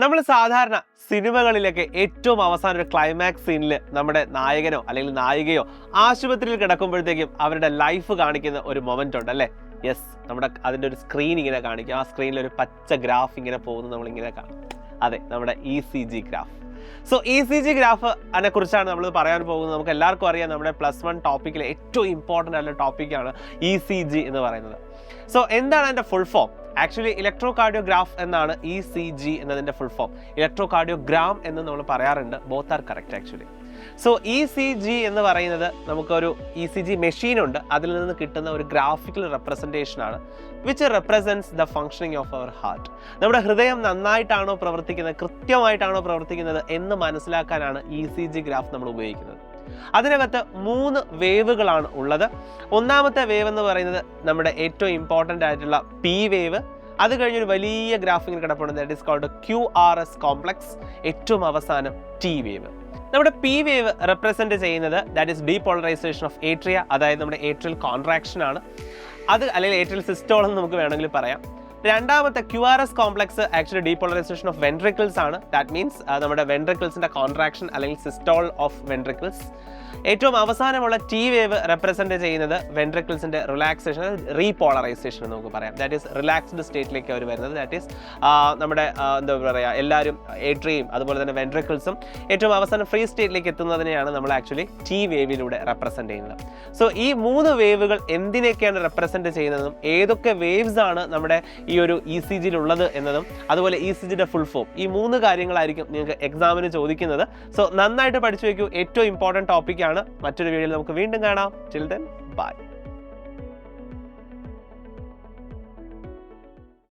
നമ്മൾ സാധാരണ സിനിമകളിലൊക്കെ ഏറ്റവും അവസാന ഒരു ക്ലൈമാക്സ് സീനിൽ നമ്മുടെ നായകനോ അല്ലെങ്കിൽ നായികയോ ആശുപത്രിയിൽ കിടക്കുമ്പോഴത്തേക്കും അവരുടെ ലൈഫ് കാണിക്കുന്ന ഒരു മൊമെന്റ് ഉണ്ട് അല്ലേ? യെസ്, നമ്മുടെ അതിൻ്റെ ഒരു സ്ക്രീൻ ഇങ്ങനെ കാണിക്കും. ആ സ്ക്രീനിൽ ഒരു പച്ച ഗ്രാഫ് ഇങ്ങനെ പോകുന്നത് നമ്മളിങ്ങനെ കാണും. അതെ, നമ്മുടെ ECG graph. So ECG graph അതിനെ കുറിച്ചാണ് നമ്മൾ പറയാൻ പോകുന്നത്. നമുക്ക് എല്ലാവർക്കും അറിയാം, നമ്മുടെ +1 ടോപ്പിക്കിലെ ഏറ്റവും ഇമ്പോർട്ടൻ്റ് ആയിട്ടുള്ള ടോപ്പിക്കാണ് ECG എന്ന് പറയുന്നത്. സോ എന്താണ് അതിൻ്റെ ഫുൾ ഫോം? ആക്ച്വലി ഇലക്ട്രോകാർഡിയോഗ്രാഫ് എന്നാണ് ECG എന്നതിൻ്റെ ഫുൾ ഫോം. ഇലക്ട്രോകാർഡിയോഗ്രാം എന്ന് നമ്മൾ പറയാറുണ്ട്. Both are correct actually. So ECG എന്ന് പറയുന്നത് നമുക്കൊരു ECG മെഷീൻ ഉണ്ട്. അതിൽ നിന്ന് കിട്ടുന്ന ഒരു ഗ്രാഫിക്കൽ റെപ്രസെൻറ്റേഷൻ ആണ് which represents the functioning of our heart. നമ്മുടെ ഹൃദയം നന്നായിട്ടാണോ പ്രവർത്തിക്കുന്നത്, കൃത്യമായിട്ടാണോ പ്രവർത്തിക്കുന്നത് എന്ന് മനസ്സിലാക്കാനാണ് ECG ഗ്രാഫ് നമ്മൾ ഉപയോഗിക്കുന്നത്. അതിനകത്ത് 3 വേവുകളാണ് ഉള്ളത്. ഒന്നാമത്തെ വേവ് എന്ന് പറയുന്നത് നമ്മുടെ ഏറ്റവും ഇമ്പോർട്ടൻ്റ് ആയിട്ടുള്ള P വേവ്. അത് കഴിഞ്ഞൊരു വലിയ ഗ്രാഫിങ്ങിൽ കിടപ്പുണ്ട്, that is called QRS complex. ഏറ്റവും അവസാനം T വേവ്. നമ്മുടെ P വേവ് റെപ്രസെൻറ്റ് ചെയ്യുന്നത് that is depolarization of atria, അതായത് നമ്മുടെ ഏട്രിയൽ കോൺട്രാക്ഷൻ ആണ് അത്, അല്ലെങ്കിൽ ഏട്രിയൽ സിസ്റ്റോൾ എന്ന് നമുക്ക് വേണമെങ്കിൽ പറയാം. രണ്ടാമത്തെ QRS complex actually depolarisation of ventricles ആണ്. ദാറ്റ് മീൻസ് നമ്മുടെ വെൻട്രിക്കിൾസിൻ്റെ കോൺട്രാക്ഷൻ അല്ലെങ്കിൽ സിസ്റ്റോൾ ഓഫ് വെൻട്രിക്കിൾസ്. ഏറ്റവും അവസാനമുള്ള T വേവ് റെപ്രസെൻറ്റ് ചെയ്യുന്നത് വെൻട്രിക്കിൾസിൻ്റെ റിലാക്സേഷൻ, റീപോളറൈസേഷൻ എന്ന് നമുക്ക് പറയാം. ദാറ്റ് ഈസ് റിലാക്സ്ഡ് സ്റ്റേറ്റിലേക്ക് അവർ വരുന്നത്. ദാറ്റ് ഈസ് നമ്മുടെ എന്താ പറയുക, എല്ലാവരും ഏട്രിയയും അതുപോലെ തന്നെ വെൻട്രിക്കിൾസും ഏറ്റവും അവസാനം ഫ്രീ സ്റ്റേറ്റിലേക്ക് എത്തുന്നതിനെയാണ് നമ്മൾ ആക്ച്വലി T വേവിലൂടെ റെപ്രസെൻറ്റ് ചെയ്യുന്നത്. സോ ഈ 3 വേവുകൾ എന്തിനൊക്കെയാണ് റെപ്രസെൻറ്റ് ചെയ്യുന്നതും ഏതൊക്കെ വേവ്സ് ആണ് നമ്മുടെ ഈ ഒരു ECGയിൽ ഉള്ളത് എന്നതും അതുപോലെ ECGയുടെ ഫുൾ ഫോം, ഈ 3 കാര്യങ്ങളായിരിക്കും നിങ്ങൾക്ക് എക്സാമിന് ചോദിക്കുന്നത്. സോ നന്നായിട്ട് പഠിച്ചു വയ്ക്കൂ. ഏറ്റവും ഇമ്പോർട്ടൻറ്റ് ടോപ്പിക്കാണ്. മറ്റൊരു വീഡിയോയിൽ നമുക്ക് വീണ്ടും കാണാം. Till then bye.